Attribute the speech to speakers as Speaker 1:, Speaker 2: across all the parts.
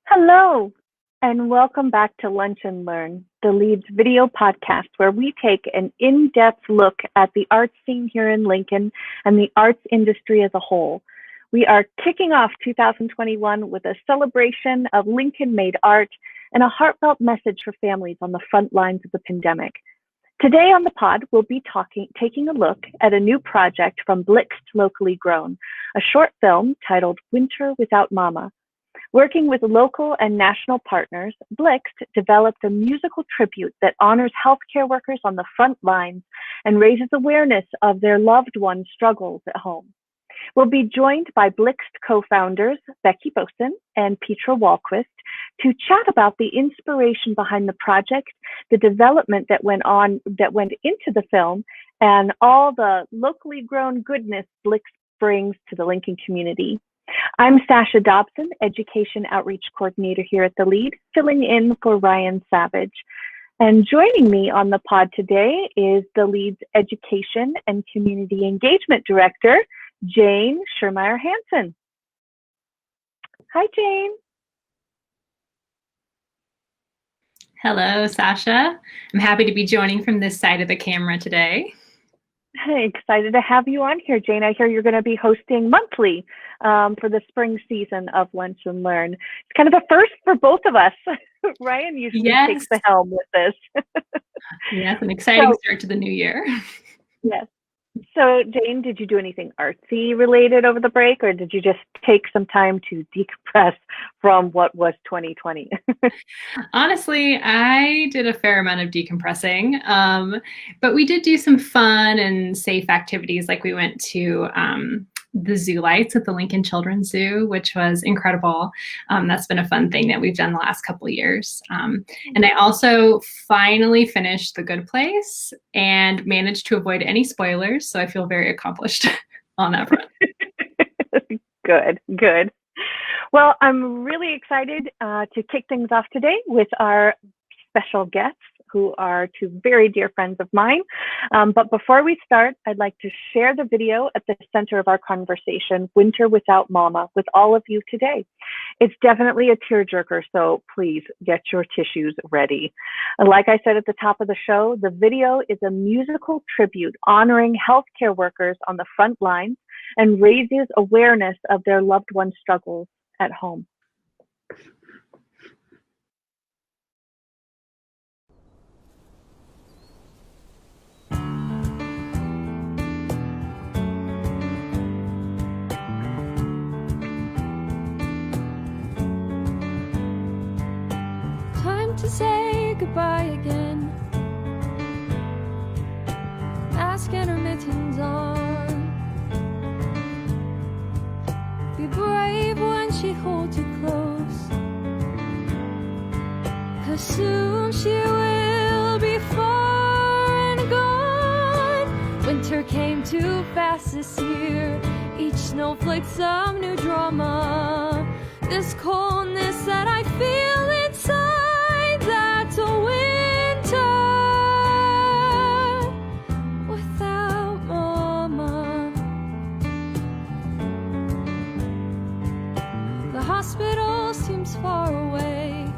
Speaker 1: Hello, and welcome back to Lunch and Learn, the Leads video podcast, where we take an in-depth look at the arts scene here in Lincoln and the arts industry as a whole. We are kicking off 2021 with a celebration of Lincoln-made art and a heartfelt message for families on the front lines of the pandemic. Today on the pod, we'll be taking a look at a new project from Blixt Locally Grown, a short film titled Winter Without Mama. Working with local and national partners, Blixt developed a musical tribute that honors healthcare workers on the front lines and raises awareness of their loved ones' struggles at home. We'll be joined by Blixt co-founders Becky Boesen and Petra Wahlqvist to chat about the inspiration behind the project, the development that went into the film, and all the locally grown goodness Blixt brings to the Lincoln community. I'm Sasha Dobson, Education Outreach Coordinator here at The Lead, filling in for Ryan Savage. And joining me on the pod today is The Lead's Education and Community Engagement Director, Jane Schirmeyer-Hansen. Hi, Jane.
Speaker 2: Hello, Sasha. I'm happy to be joining from this side of the camera today.
Speaker 1: Hey, excited to have you on here, Jane. I hear you're going to be hosting monthly for the spring season of Lunch and Learn. It's kind of a first for both of us. Ryan usually takes the helm with this.
Speaker 2: Yes, an exciting start to the new year.
Speaker 1: Yes. So, Jane, did you do anything artsy related over the break, or did you just take some time to decompress from what was 2020?
Speaker 2: Honestly, I did a fair amount of decompressing, but we did do some fun and safe activities, like we went to the zoo lights at the Lincoln Children's Zoo, which was incredible. That's been a fun thing that we've done the last couple of years. And I also finally finished The Good Place and managed to avoid any spoilers, so I feel very accomplished on that front.
Speaker 1: Good. Well, I'm really excited to kick things off today with our special guests, who are two very dear friends of mine. But before we start, I'd like to share the video at the center of our conversation, Winter Without Mama, with all of you today. It's definitely a tearjerker, so please get your tissues ready. And like I said at the top of the show, the video is a musical tribute honoring healthcare workers on the front lines and raises awareness of their loved ones' struggles at home.
Speaker 3: To say goodbye again, mask and her mittens on. Be brave when she holds you close, 'cause soon she will be far and gone. Winter came too fast this year, each snowflake some new drama. This coldness that I feel inside, that's a winter without Mama. The hospital seems far away.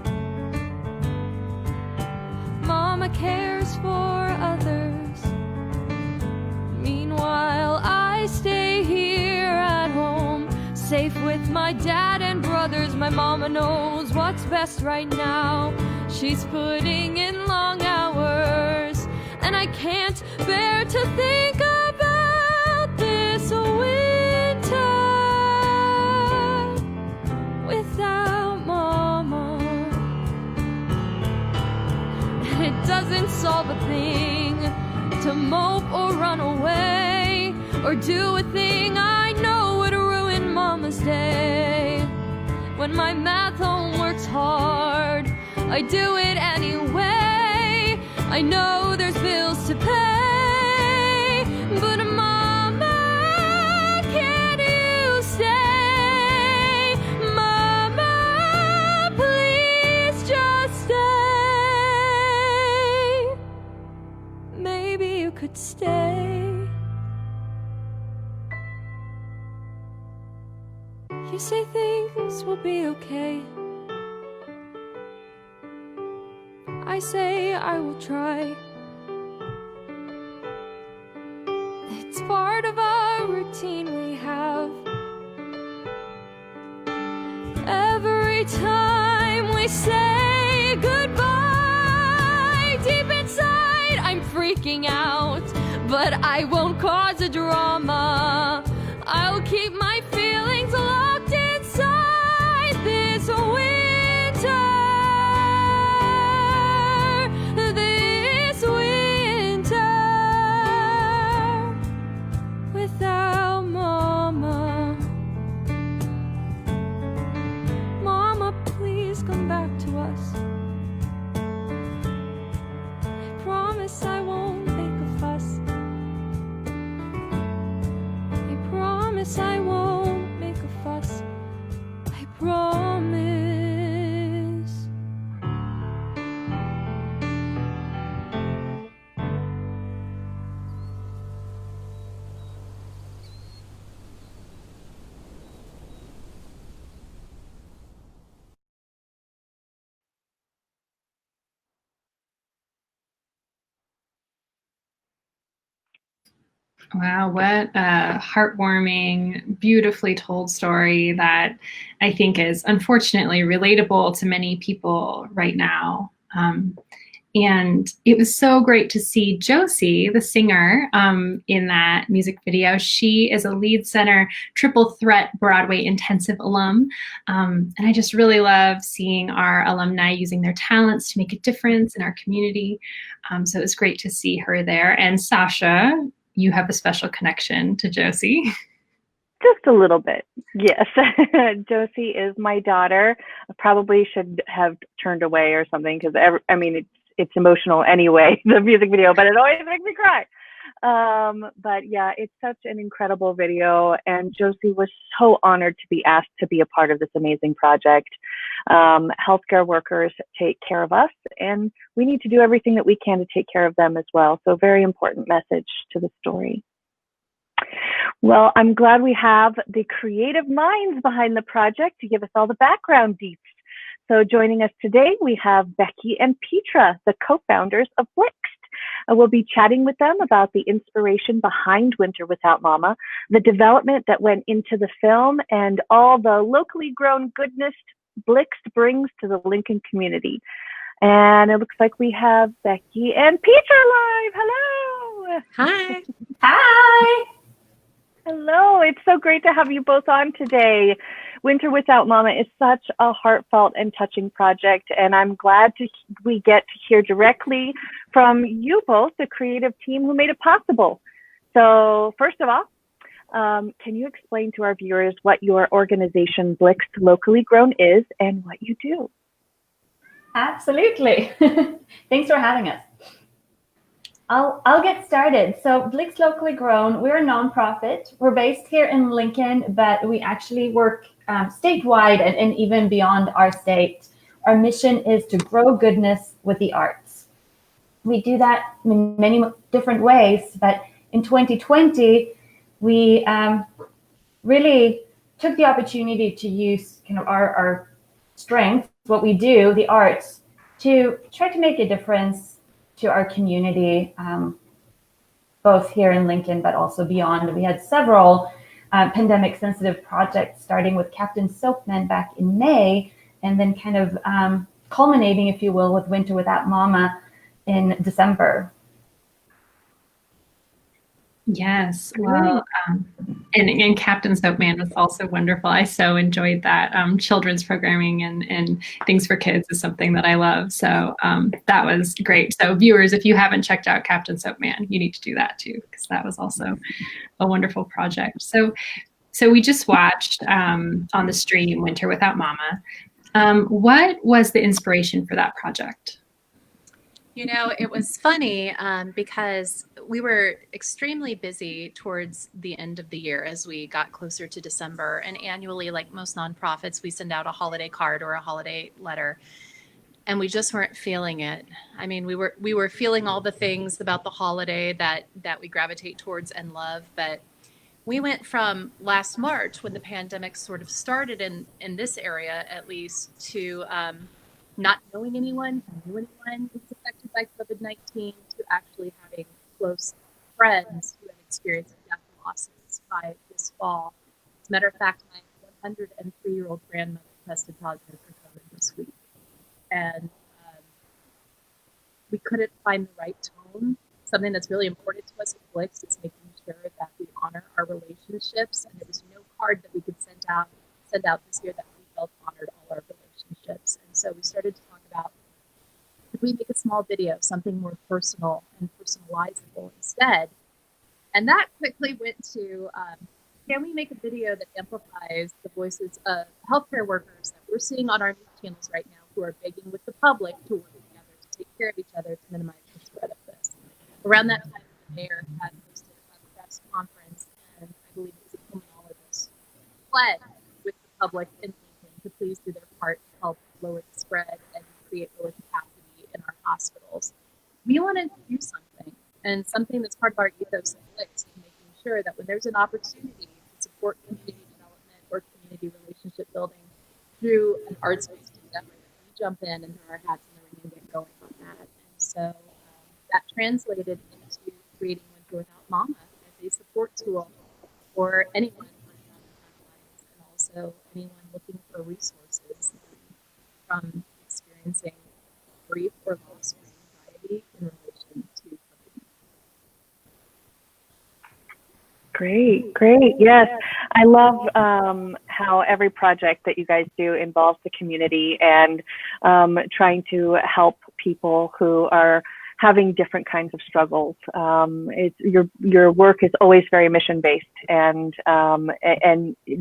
Speaker 3: Mama cares for others. Meanwhile, I stay here at home, safe with my dad and brothers. My mama knows what's best right now. She's putting in long hours, and I can't bear to think about this winter without Mama. And it doesn't solve a thing to mope or run away or do a thing I know would ruin Mama's day. When my math homework's hard, I do it anyway. I know there's bills to pay, but Mama, can you stay? Mama, please just stay. Maybe you could stay. You say things will be okay. I say I will try. It's part of our routine we have. Every time we say goodbye, deep inside I'm freaking out, but I won't cause a drama. I'll keep my feelings locked inside this winter. This winter without Mama. Mama, please come back to us. I promise I won't make a fuss. I promise I won't make a fuss. I promise.
Speaker 2: Wow, what a heartwarming, beautifully told story that I think is unfortunately relatable to many people right now. And it was so great to see Josie, the singer, in that music video. She is a Lead Center Triple Threat Broadway Intensive alum. And I just really love seeing our alumni using their talents to make a difference in our community. So it was great to see her there. And Sasha, you have a special connection to Josie.
Speaker 1: Just a little bit, yes. Josie is my daughter. I probably should have turned away or something because it's emotional anyway, the music video, but it always makes me cry. But yeah, it's such an incredible video, and Josie was so honored to be asked to be a part of this amazing project. Healthcare workers take care of us, and we need to do everything that we can to take care of them as well. So very important message to the story. Well, I'm glad we have the creative minds behind the project to give us all the background deets. So joining us today, we have Becky and Petra, the co-founders of Blixt. We'll be chatting with them about the inspiration behind Winter Without Mama, the development that went into the film, and all the locally grown goodness Blixt brings to the Lincoln community. And it looks like we have Becky and Petra live. Hello.
Speaker 4: Hi. Hi.
Speaker 1: Hello. It's so great to have you both on today. Winter Without Mama is such a heartfelt and touching project, and I'm glad we get to hear directly from you both, the creative team who made it possible. So first of all, can you explain to our viewers what your organization Blixt Locally Grown is and what you do?
Speaker 4: Absolutely. Thanks for having us. I'll get started. So Blixt Locally Grown, we're a nonprofit. We're based here in Lincoln, but we actually work statewide and even beyond our state. Our mission is to grow goodness with the arts. We do that in many different ways, but in 2020, we really took the opportunity to use kind of our strength, what we do, the arts, to try to make a difference to our community, both here in Lincoln, but also beyond. We had several pandemic-sensitive projects, starting with Captain Soapman back in May, and then kind of culminating, if you will, with Winter Without Mama in December.
Speaker 2: Yes, well, and Captain Soapman was also wonderful. I so enjoyed that. Children's programming and things for kids is something that I love. So that was great. So viewers, if you haven't checked out Captain Soapman, you need to do that too, because that was also a wonderful project. So we just watched on the stream Winter Without Mama. What was the inspiration for that project?
Speaker 5: You know, it was funny because we were extremely busy towards the end of the year as we got closer to December. And annually, like most nonprofits, we send out a holiday card or a holiday letter. And we just weren't feeling it. I mean, we were feeling all the things about the holiday that we gravitate towards and love. But we went from last March, when the pandemic sort of started in this area, at least, to not knowing anyone, knew anyone, by COVID-19 to actually having close friends who have experienced death losses by this fall. As a matter of fact, my 103-year-old grandmother tested positive for COVID this week. And we couldn't find the right tone. Something that's really important to us at Blix is making sure that we honor our relationships. And there was no card that we could send out this year that we felt honored all our relationships. And so we started to talk about, could we make a small video, something more personal and personalizable instead? And that quickly went to, can we make a video that amplifies the voices of healthcare workers that we're seeing on our news channels right now who are begging with the public to work together, to take care of each other, to minimize the spread of this. Around that time, the mayor had hosted a press conference, and I believe it was a pulmonologist fled with the public in Lincoln to please do their part to help lower the spread and create lower capacity in our hospitals. We wanted to do something, and something that's part of our ethos at Blix is making sure that when there's an opportunity to support community development or community relationship building through an arts-based endeavor, that we jump in and throw our hats in the ring and get going on that. And so that translated into creating Winter Without Mama as a support tool for anyone on the front lines, and also anyone looking for resources from experiencing grief or loss or anxiety in relation to COVID.
Speaker 1: Great. Yes. I love how every project that you guys do involves the community and trying to help people who are having different kinds of struggles. Your work is always very mission-based and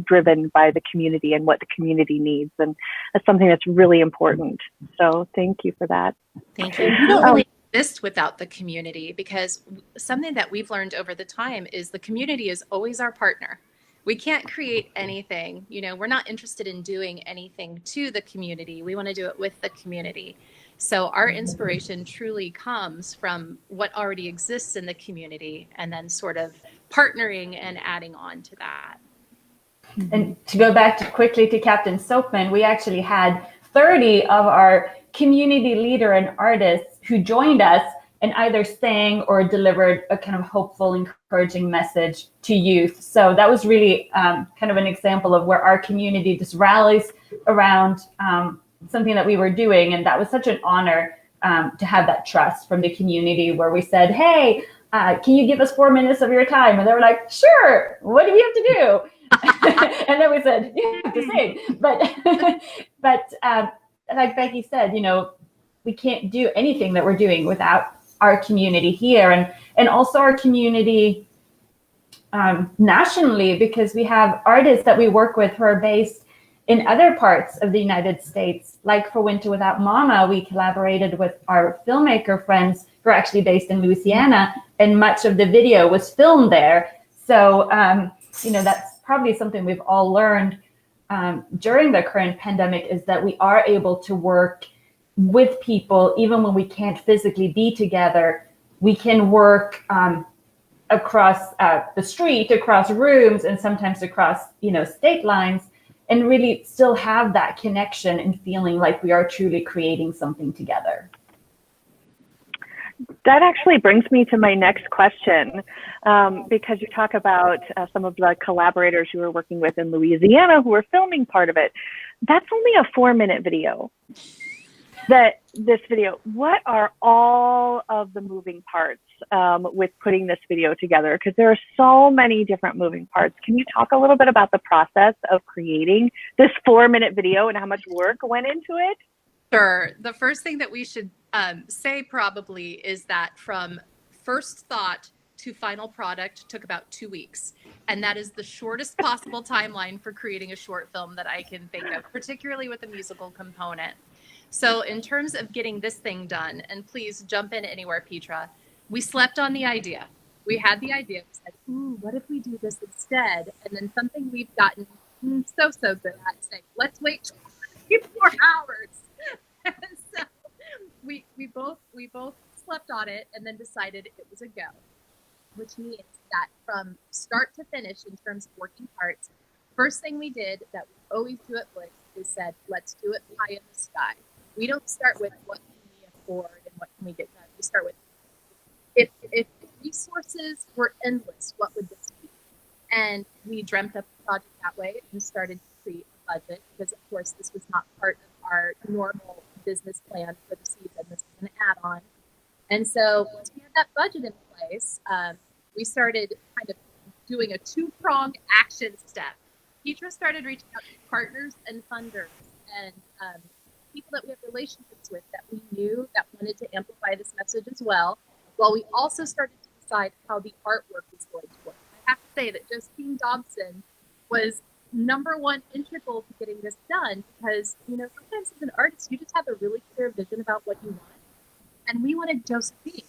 Speaker 1: driven by the community and what the community needs. And that's something that's really important. So thank you for that.
Speaker 5: Thank you. We don't really exist without the community, because something that we've learned over the time is the community is always our partner. We can't create anything, we're not interested in doing anything to the community. We want to do it with the community. So our inspiration truly comes from what already exists in the community, and then sort of partnering and adding on to that.
Speaker 4: And to go back quickly to Captain Soapman, we actually had 30 of our community leader and artists who joined us and either sang or delivered a kind of hopeful, encouraging message to youth. So that was really kind of an example of where our community just rallies around something that we were doing. And that was such an honor to have that trust from the community, where we said, hey, can you give us 4 minutes of your time? And they were like, sure, what do we have to do? And then we said, you have to sing. But like Becky said, we can't do anything that we're doing without our community here, and also our community nationally, because we have artists that we work with who are based in other parts of the United States. Like for Winter Without Mama, we collaborated with our filmmaker friends who are actually based in Louisiana, and much of the video was filmed there. So, that's probably something we've all learned during the current pandemic, is that we are able to work with people even when we can't physically be together. We can work across the street, across rooms, and sometimes across state lines, and really still have that connection and feeling like we are truly creating something together.
Speaker 1: That actually brings me to my next question, because you talk about some of the collaborators you were working with in Louisiana who were filming part of it. That's only a 4-minute video. This video, what are all of the moving parts with putting this video together? Because there are so many different moving parts. Can you talk a little bit about the process of creating this 4-minute video and how much work went into it?
Speaker 5: Sure. The first thing that we should say probably is that from first thought to final product took about 2 weeks. And that is the shortest possible timeline for creating a short film that I can think of, particularly with a musical component. So in terms of getting this thing done, and please jump in anywhere, Petra, we slept on the idea. We had the idea. We said, what if we do this instead? And then something we've gotten so good at saying, let's wait 24 hours. And so we both slept on it and then decided it was a go, which means that from start to finish in terms of working parts, first thing we did that we always do at Blix is said, let's do it pie in the sky. We don't start with what can we afford and what can we get done start with, if resources were endless, what would this be? And we dreamt up the project that way and started to create a budget, because of course this was not part of our normal business plan for the season. This was an add-on. And so once we had that budget in place, we started kind of doing a two-pronged action step. Petra started reaching out to partners and funders and people that we have relationships with that we knew that wanted to amplify this message as well, while we also started to decide how the artwork was going to work. I have to say that Josephine Dobson was #1 integral to getting this done, because, you know, sometimes as an artist, you just have a really clear vision about what you want. And we wanted Josephine.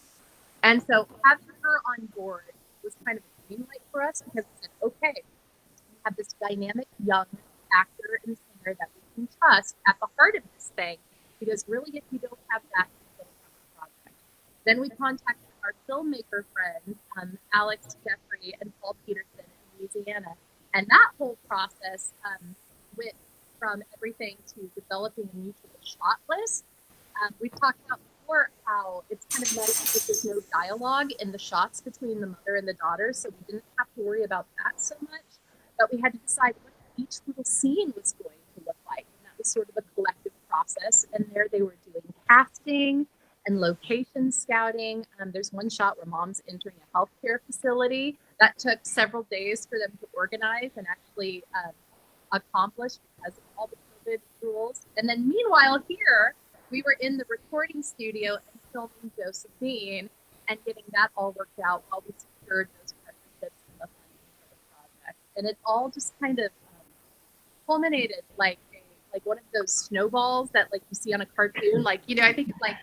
Speaker 5: And so having her on board was kind of a green light for us, because we said, okay, we have this dynamic young actor and singer that we can trust at the heart of this thing, because really if you don't have that, you don't have a project. Then we contacted our filmmaker friends, Alex Jeffrey and Paul Peterson in Louisiana. And that whole process went from everything to developing a mutual shot list. We've talked about before how it's kind of nice that there's no dialogue in the shots between the mother and the daughter, so we didn't have to worry about that so much. But we had to decide what each little scene was going to look like. And that was sort of a collective process. And there they were doing casting and location scouting. There's one shot where mom's entering a healthcare facility. That took several days for them to organize and actually accomplish because of all the COVID rules. And then meanwhile here, we were in the recording studio and filming Josephine and getting that all worked out while we secured those partnerships and the funding for the project. And it all just kind of culminated like one of those snowballs that like you see on a cartoon. Like, you know, I think like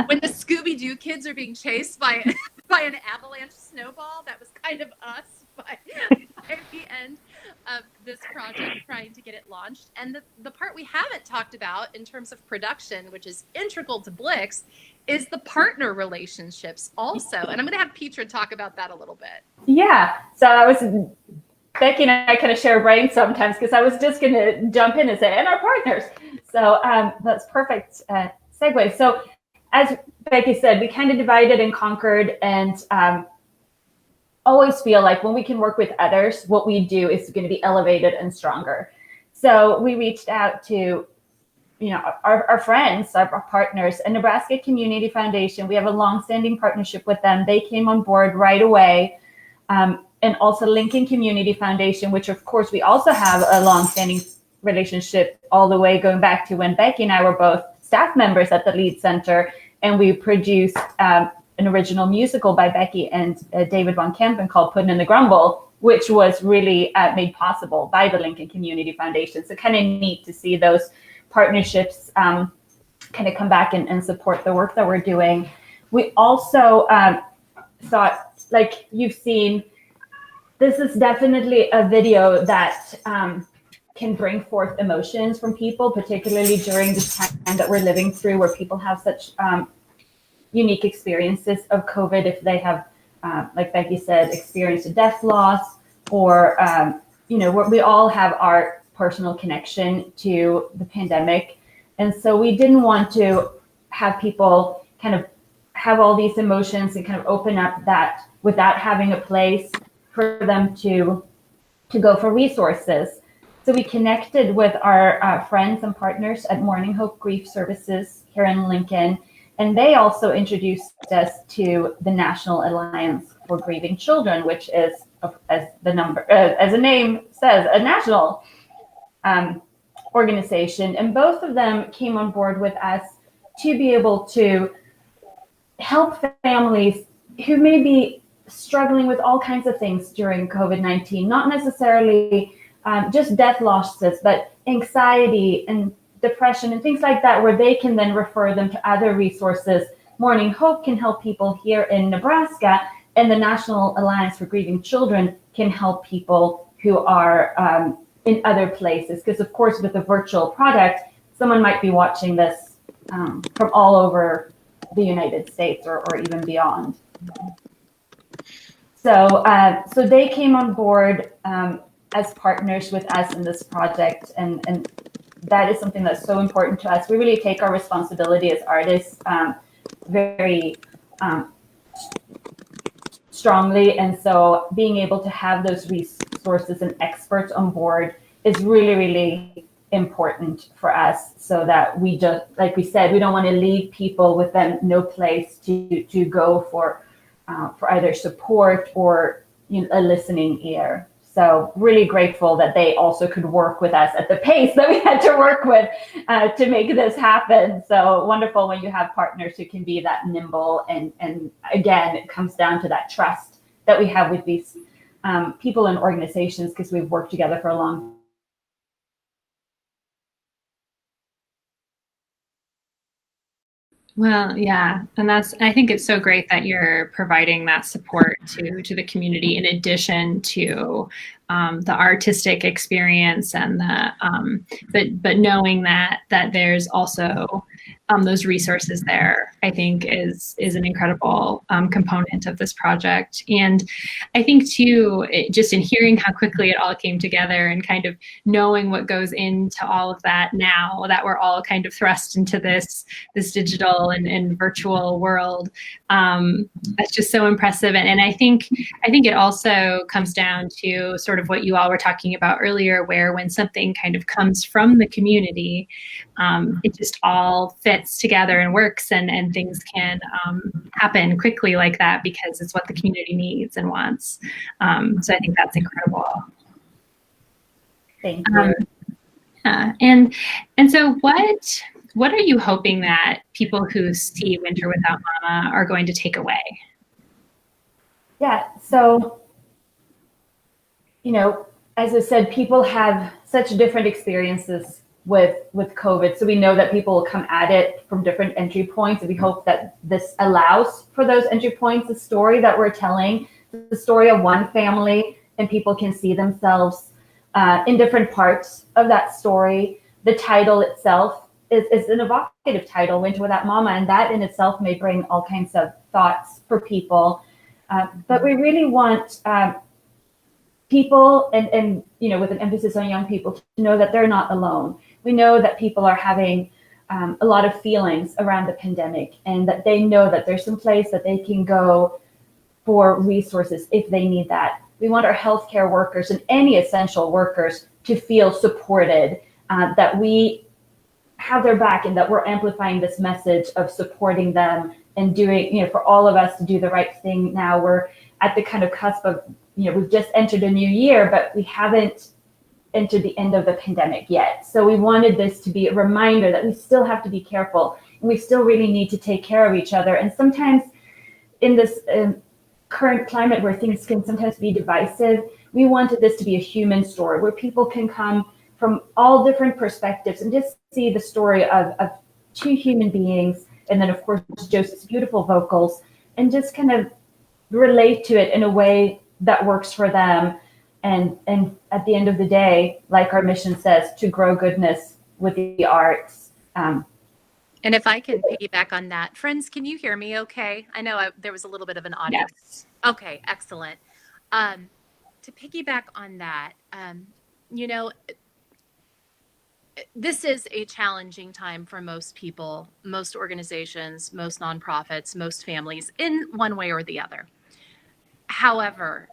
Speaker 5: when the Scooby-Doo kids are being chased by an avalanche snowball, that was kind of us by the end of this project, trying to get it launched. And the part we haven't talked about in terms of production, which is integral to Blix, is the partner relationships also. And I'm going to have Petra talk about that a little bit.
Speaker 4: Yeah. So Becky and I kind of share brains sometimes, because I was just going to jump in and say, and our partners. So that's perfect segue. So as Becky said, we kind of divided and conquered, and always feel like when we can work with others, what we do is going to be elevated and stronger. So we reached out to, you know, our friends, our partners, and Nebraska Community Foundation. We have a long-standing partnership with them. They came on board right away. And also Lincoln Community Foundation, which of course we also have a long-standing relationship all the way going back to when Becky and I were both staff members at the Lead Center, and we produced an original musical by Becky and David Von Kempen called Puddin' in the Grumble, which was really made possible by the Lincoln Community Foundation. So kind of neat to see those partnerships kind of come back and support the work that we're doing. We also thought, like you've seen, this is definitely a video that can bring forth emotions from people, particularly during this time that we're living through, where people have such unique experiences of COVID. If they have, like Becky said, experienced a death loss, or, you know, we all have our personal connection to the pandemic. And so we didn't want to have people kind of have all these emotions and kind of open up that without having a place for them to go for resources. So we connected with our friends and partners at Morning Hope Grief Services here in Lincoln, and they also introduced us to the National Alliance for Grieving Children, which is, as the name says, a national organization. And both of them came on board with us to be able to help families who may be struggling with all kinds of things during COVID-19, not necessarily just death losses, but anxiety and depression and things like that, where they can then refer them to other resources. Morning Hope can help people here in Nebraska, and the National Alliance for Grieving Children can help people who are in other places. Because of course, with a virtual product, someone might be watching this from all over the United States or even beyond. So they came on board as partners with us in this project, and that is something that's so important to us. We really take our responsibility as artists very strongly. And so being able to have those resources and experts on board is really, really important for us, so that we just, like we said, we don't want to leave people with them no place to go for either support or a listening ear. So really grateful that they also could work with us at the pace that we had to work with to make this happen. So wonderful when you have partners who can be that nimble. And again, it comes down to that trust that we have with these people and organizations, because we've worked together for a long time.
Speaker 2: Well, yeah, and I think it's so great that you're providing that support to the community, in addition to the artistic experience and but knowing that there's also those resources there, I think is an incredible component of this project. And I think too, just in hearing how quickly it all came together and kind of knowing what goes into all of that now that we're all kind of thrust into this digital and virtual world, that's just so impressive. And I think it also comes down to sort of what you all were talking about earlier, where when something kind of comes from the community, it just all fits together and works, and things can happen quickly like that because it's what the community needs and wants. So I think that's incredible.
Speaker 4: Thank you.
Speaker 2: And so what are you hoping that people who see Winter Without Mama are going to take away?
Speaker 4: Yeah, so, as I said, people have such different experiences with COVID. So we know that people will come at it from different entry points. And we hope that this allows for those entry points, the story that we're telling, the story of one family, and people can see themselves in different parts of that story. The title itself is an evocative title, Winter Without Mama, and that in itself may bring all kinds of thoughts for people. But we really want people, and with an emphasis on young people, to know that they're not alone. We know that people are having a lot of feelings around the pandemic, and that they know that there's some place that they can go for resources if they need that. We want our healthcare workers and any essential workers to feel supported, that we have their back, and that we're amplifying this message of supporting them and doing, for all of us to do the right thing now. We're at the kind of cusp of, we've just entered a new year, but we haven't entered the end of the pandemic yet. So we wanted this to be a reminder that we still have to be careful, and we still really need to take care of each other. And sometimes in this current climate where things can sometimes be divisive, we wanted this to be a human story where people can come from all different perspectives and just see the story of two human beings, and then of course Joseph's beautiful vocals, and just kind of relate to it in a way that works for them. And at the end of the day, like our mission says, to grow goodness with the arts.
Speaker 5: And if I can piggyback on that, friends, can you hear me okay? I know there was a little bit of an audio.
Speaker 2: Yes.
Speaker 5: Okay, excellent. To piggyback on that, this is a challenging time for most people, most organizations, most nonprofits, most families, in one way or the other. However,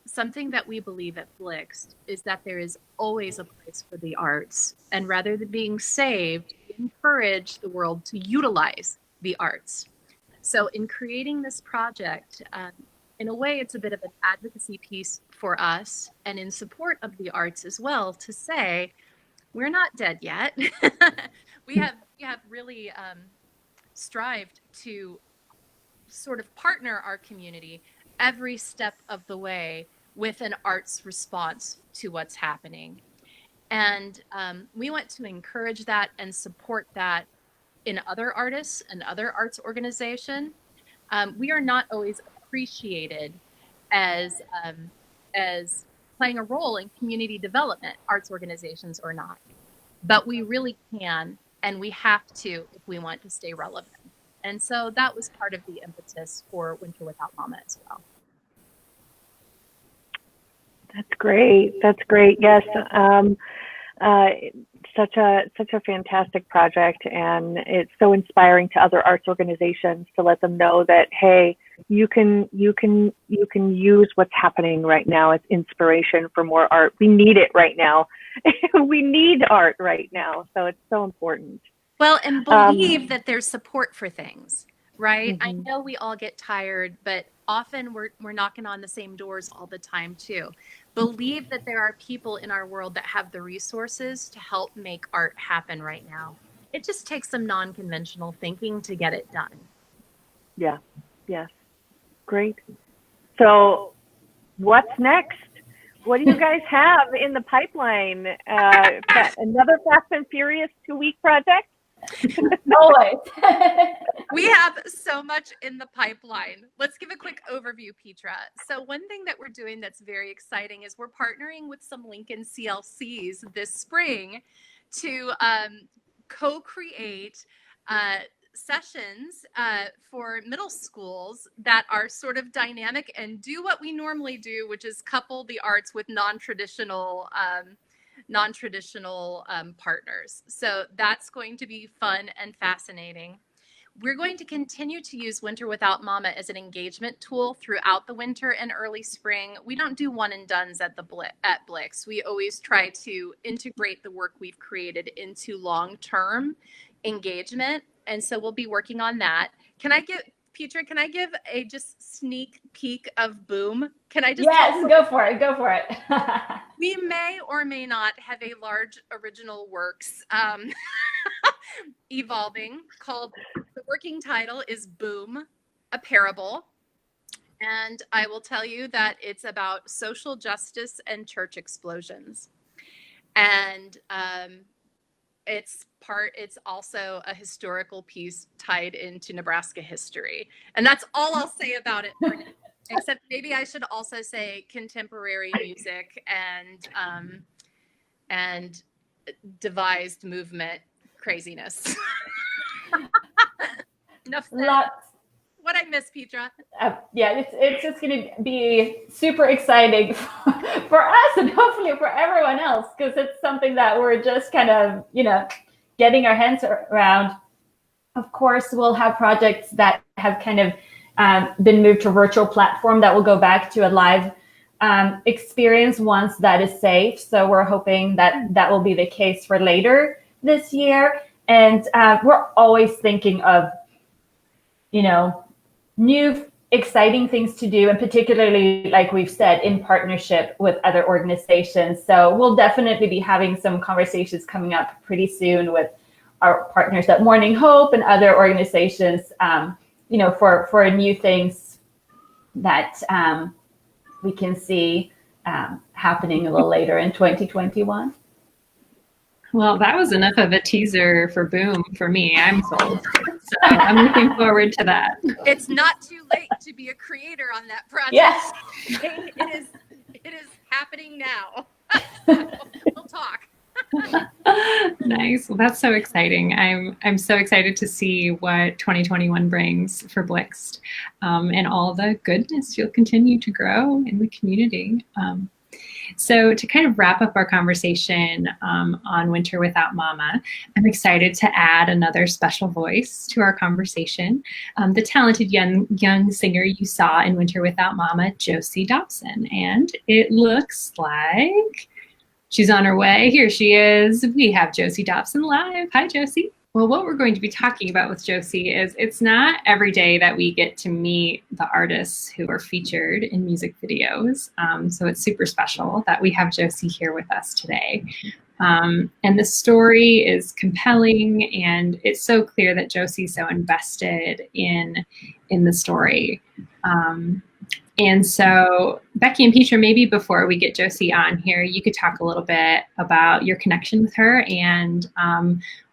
Speaker 5: something that we believe at Blixt is that there is always a place for the arts. And rather than being saved, we encourage the world to utilize the arts. So in creating this project, in a way, it's a bit of an advocacy piece for us, and in support of the arts as well, to say, we're not dead yet. we have really strived to sort of partner our community every step of the way with an arts response to what's happening. And we want to encourage that and support that in other artists and other arts organizations. We are not always appreciated as playing a role in community development, arts organizations or not. But we really can, and we have to if we want to stay relevant. And so that was part of the impetus for Winter Without Mama as well. That's
Speaker 1: great. Yes. such a fantastic project, and it's so inspiring to other arts organizations to let them know that, hey, you can use what's happening right now as inspiration for more art. We need it right now. We need art right now, so it's so important.
Speaker 5: Well, and believe that there's support for things, right? I
Speaker 1: Mm-hmm.
Speaker 5: know we all get tired, but often we're knocking on the same doors all the time too. Believe that there are people in our world that have the resources to help make art happen right now. It just takes some non-conventional thinking to get it done.
Speaker 1: Yeah. Yes. Great. So what's next? What do you guys have in the pipeline? Another Fast and Furious 2-week project?
Speaker 4: Always.
Speaker 5: We have so much in the pipeline. Let's give a quick overview, Petra. So one thing that we're doing that's very exciting is we're partnering with some Lincoln CLCs this spring to co-create sessions for middle schools that are sort of dynamic and do what we normally do, which is couple the arts with non-traditional partners. So that's going to be fun and fascinating. We're going to continue to use Winter Without Mama as an engagement tool throughout the winter and early spring. We don't do one and dones at Blix. We always try to integrate the work we've created into long-term engagement. And so we'll be working on that. Petra, can I give a just sneak peek of Boom? Can I just?
Speaker 4: Yes, go for it. Go for it.
Speaker 5: We may or may not have a large original works evolving called, the working title is Boom, a Parable. And I will tell you that it's about social justice and church explosions. And it's also a historical piece tied into Nebraska history. And that's all I'll say about it for now. Except maybe I should also say contemporary music and devised movement craziness. Enough said. What I miss, Petra?
Speaker 4: Yeah, it's just going to be super exciting for us and hopefully for everyone else, because it's something that we're just kind of, getting our hands around. Of course, we'll have projects that have kind of been moved to a virtual platform that will go back to a live experience once that is safe. So we're hoping that that will be the case for later this year. And we're always thinking of, new exciting things to do, and particularly, like we've said, in partnership with other organizations. So we'll definitely be having some conversations coming up pretty soon with our partners at Morning Hope and other organizations, for new things that we can see happening a little later in 2021.
Speaker 2: Well, that was enough of a teaser for Boom for me. I'm sold. So I'm looking forward to that.
Speaker 5: It's not too late to be a creator on that project.
Speaker 4: Yes.
Speaker 5: It is happening now. We'll talk.
Speaker 2: Nice. Well, that's so exciting. I'm so excited to see what 2021 brings for Blixt, and all the goodness you'll continue to grow in the community. So to kind of wrap up our conversation on Winter Without Mama, I'm excited to add another special voice to our conversation, the talented young singer you saw in Winter Without Mama, Josie Dobson. And it looks like she's on her way. Here she is. We have Josie Dobson live. Hi, Josie. Well, what we're going to be talking about with Josie is it's not every day that we get to meet the artists who are featured in music videos. So it's super special that we have Josie here with us today. And the story is compelling, and it's so clear that Josie's so invested in the story. And so, Becky and Petra, maybe before we get Josie on here, you could talk a little bit about your connection with her and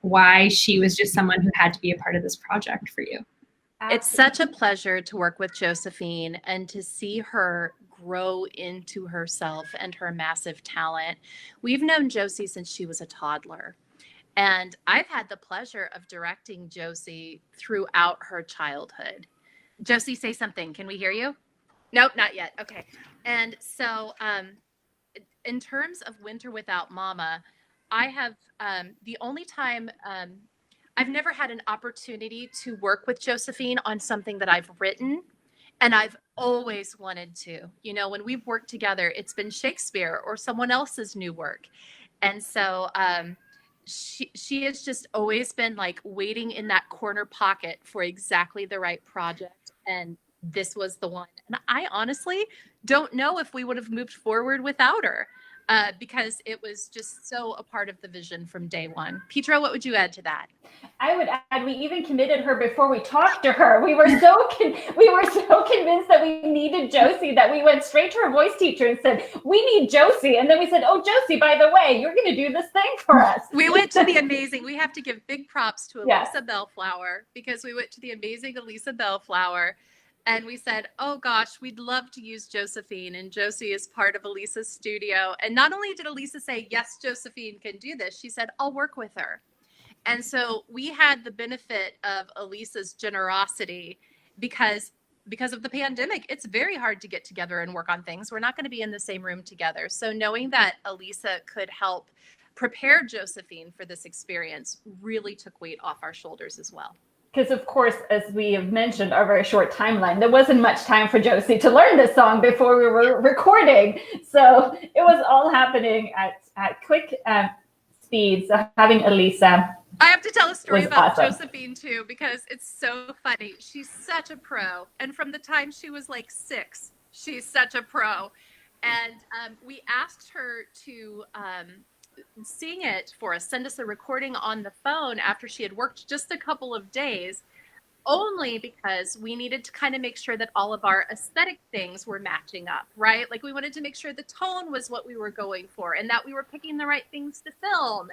Speaker 2: why she was just someone who had to be a part of this project for you.
Speaker 5: It's such a pleasure to work with Josephine and to see her grow into herself and her massive talent. We've known Josie since she was a toddler. And I've had the pleasure of directing Josie throughout her childhood. Josie, say something. Can we hear you? Nope, not yet. Okay. And so in terms of Winter Without Mama, I have the only time I've never had an opportunity to work with Josephine on something that I've written, and I've always wanted to. You know, when we've worked together, it's been Shakespeare or someone else's new work. And so she has just always been like waiting in that corner pocket for exactly the right project. And this was the one. And I honestly don't know if we would have moved forward without her, because it was just so a part of the vision from day one. Petra, what would you add to that?
Speaker 4: I would add, we even committed her before we talked to her. We were so convinced that we needed Josie that we went straight to her voice teacher and said, we need Josie. And then we said, oh, Josie, by the way, you're going to do this thing for us.
Speaker 5: We went to the amazing, we have to give big props to Elisa Bellflower, because we went to the amazing Elisa Bellflower. And we said, oh gosh, we'd love to use Josephine. And Josie is part of Elisa's studio. And not only did Elisa say, yes, Josephine can do this, she said, I'll work with her. And so we had the benefit of Elisa's generosity because of the pandemic. It's very hard to get together and work on things. We're not going to be in the same room together. So knowing that Elisa could help prepare Josephine for this experience really took weight off our shoulders as well.
Speaker 4: Because, of course, as we have mentioned, our very short timeline, there wasn't much time for Josie to learn this song before we were recording. So it was all happening at quick speed. So having Elisa,
Speaker 5: I have to tell a story about
Speaker 4: awesome.
Speaker 5: Josephine, too, because it's so funny. She's such a pro. And from the time she was like 6, she's such a pro. And we asked her to sing it for us, send us a recording on the phone after she had worked just a couple of days, only because we needed to kind of make sure that all of our aesthetic things were matching up, right? Like we wanted to make sure the tone was what we were going for and that we were picking the right things to film.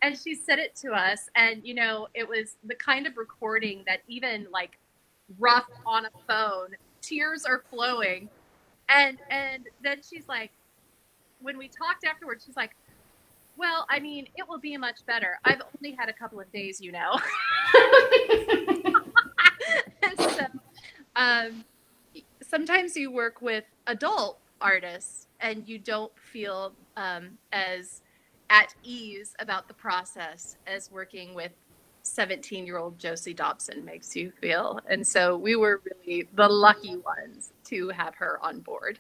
Speaker 5: And she sent it to us, and you know, it was the kind of recording that even like rough on a phone, tears are flowing. And then she's like, when we talked afterwards, she's like, well, I mean, it will be much better. I've only had a couple of days, you know. And so sometimes you work with adult artists and you don't feel as at ease about the process as working with 17-year-old Josie Dobson makes you feel. And so we were really the lucky ones to have her on board.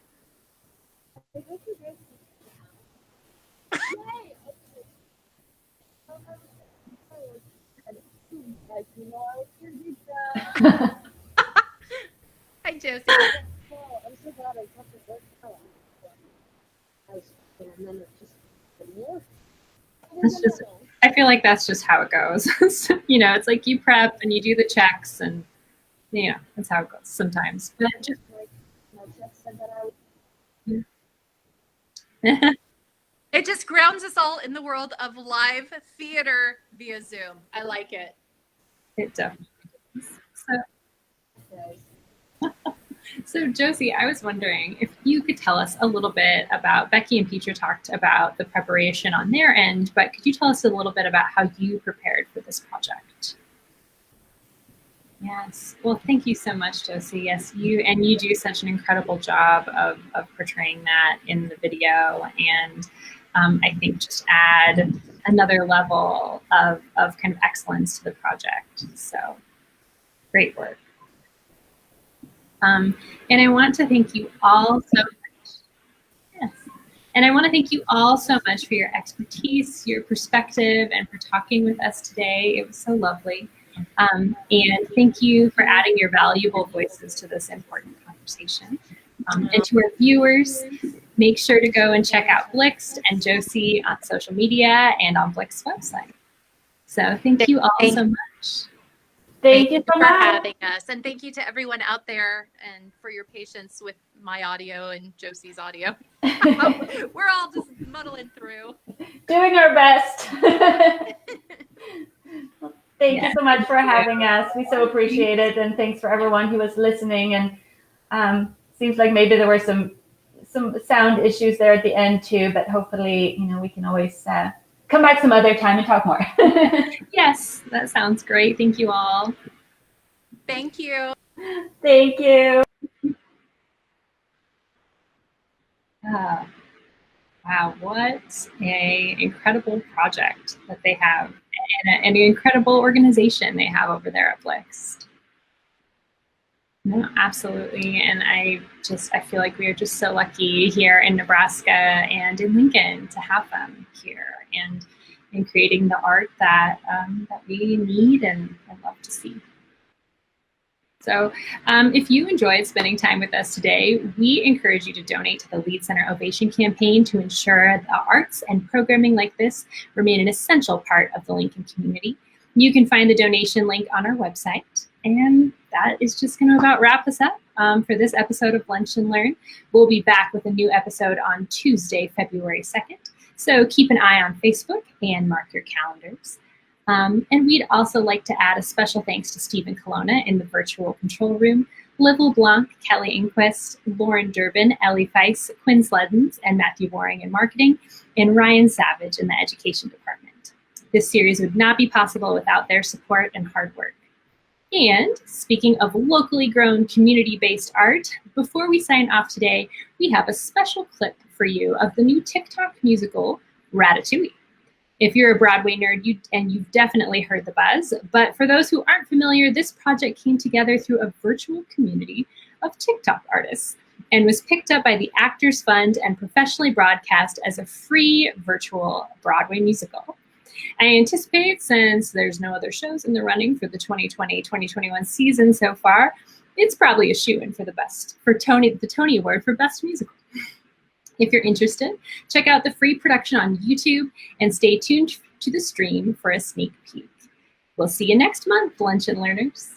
Speaker 5: Hi, Josie.
Speaker 6: I'm so glad I kept it
Speaker 2: I feel like that's just how it goes. So, you know, it's like you prep and you do the checks, and you know, that's how it goes sometimes. But just
Speaker 6: my chef said that I would.
Speaker 5: It just grounds us all in the world of live theater via Zoom. I like it.
Speaker 2: It definitely is. So Josie, I was wondering if you could tell us a little bit about, Becky and Petra talked about the preparation on their end, but could you tell us a little bit about how you prepared for this project? Yes. Well, thank you so much, Josie. Yes, you do such an incredible job of portraying that in the video, and I think just add another level of kind of excellence to the project. So great work. And I want to thank you all so much. Yes. And I want to thank you all so much for your expertise, your perspective, and for talking with us today. It was so lovely. And thank you for adding your valuable voices to this important conversation. And to our viewers, make sure to go and check out Blixt and Josie on social media and on Blix's website. So thank you all so much.
Speaker 4: Thank you so
Speaker 5: for
Speaker 4: much
Speaker 5: having us. And thank you to everyone out there and for your patience with my audio and Josie's audio. We're all just muddling through.
Speaker 4: Doing our best. Thank you so much for having us. We so appreciate it. And thanks for everyone who was listening. And seems like maybe there were some sound issues there at the end too, but hopefully, you know, we can always come back some other time and talk more.
Speaker 2: Yes, that sounds great. Thank you all.
Speaker 5: Thank you.
Speaker 4: Thank you.
Speaker 2: Wow, what a incredible project that they have, and an incredible organization they have over there at Blixt. No, absolutely, and I feel like we are just so lucky here in Nebraska and in Lincoln to have them here and in creating the art that we need and love to see. So if you enjoyed spending time with us today, we encourage you to donate to the Lead Center Ovation campaign to ensure the arts and programming like this remain an essential part of the Lincoln community. You can find the donation link on our website. And that is just going to about wrap us up for this episode of Lunch and Learn. We'll be back with a new episode on Tuesday, February 2nd. So keep an eye on Facebook and mark your calendars. And we'd also like to add a special thanks to Stephen Colonna in the virtual control room, Liv LeBlanc, Kelly Inquist, Lauren Durbin, Ellie Feiss, Quinn Sledens, and Matthew Waring in marketing, and Ryan Savage in the education department. This series would not be possible without their support and hard work. And speaking of locally grown, community-based art, before we sign off today, we have a special clip for you of the new Tick-Tock musical, Ratatouille. If you're a Broadway nerd, you've definitely heard the buzz, but for those who aren't familiar, this project came together through a virtual community of Tick-Tock artists and was picked up by the Actors Fund and professionally broadcast as a free virtual Broadway musical. I anticipate, since there's no other shows in the running for the 2020-2021 season so far, it's probably a shoo-in for the Tony Award for Best Musical. If you're interested, check out the free production on YouTube and stay tuned to the stream for a sneak peek. We'll see you next month, Lunch and Learners.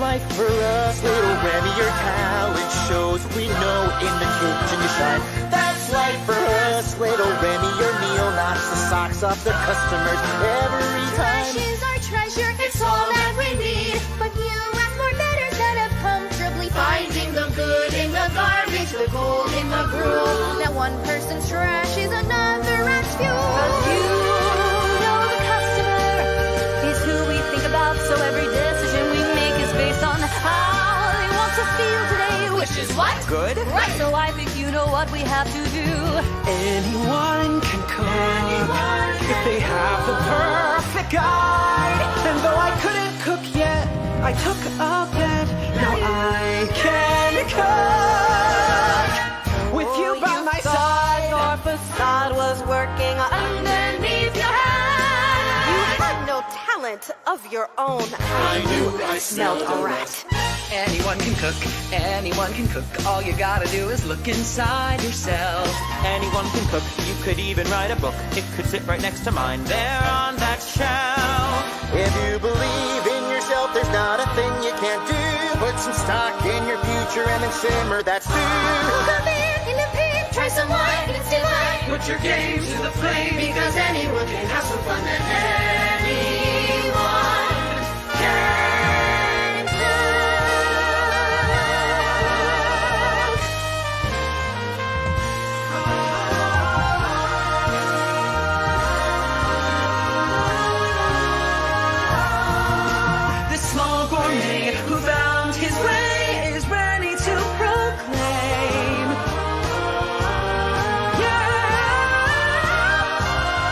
Speaker 7: Life for us, little Remy, your talent shows. We know in the kitchen you shine. That's life for us, little Remy, your meal knocks the socks off the customers every time.
Speaker 3: Fresh is our treasure, it's all that we need. But you ask for better instead of comfortably finding the good in the garbage, the gold in the gruel. That one person's trash is another rat's fuel. But you know the customer is who we think about, so every decision we make is based on how they want to feel today, which is what?
Speaker 7: Good.
Speaker 3: Right, so I think you know what we have to do.
Speaker 7: Anyone can cook if they have the perfect guide. And though I couldn't cook yet, I took a bet. Now I can cook. With you by my side,
Speaker 3: your facade was working underneath your hand.
Speaker 8: You had no talent of your own.
Speaker 7: I knew I smelled a rat.
Speaker 9: Anyone can cook, anyone can cook. All you gotta do is look inside yourself.
Speaker 7: Anyone can cook, you could even write a book. It could sit right next to mine there on that shelf. If you believe in yourself, there's not a thing you can't do. Put some stock in your future and then simmer that stew.
Speaker 3: Come in the pig, try some wine, it's delight.
Speaker 9: Put your game to the flame,
Speaker 3: Because anyone can have some fun and anyone can
Speaker 9: this small gourmet who found his way is ready to proclaim.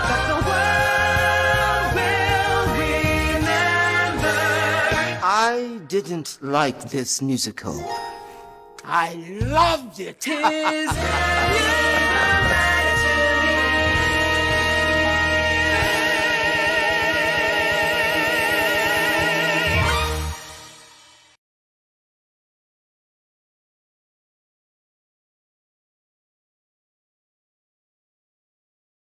Speaker 9: That the world will remember.
Speaker 7: I didn't like this musical.
Speaker 10: I loved it.
Speaker 9: Tis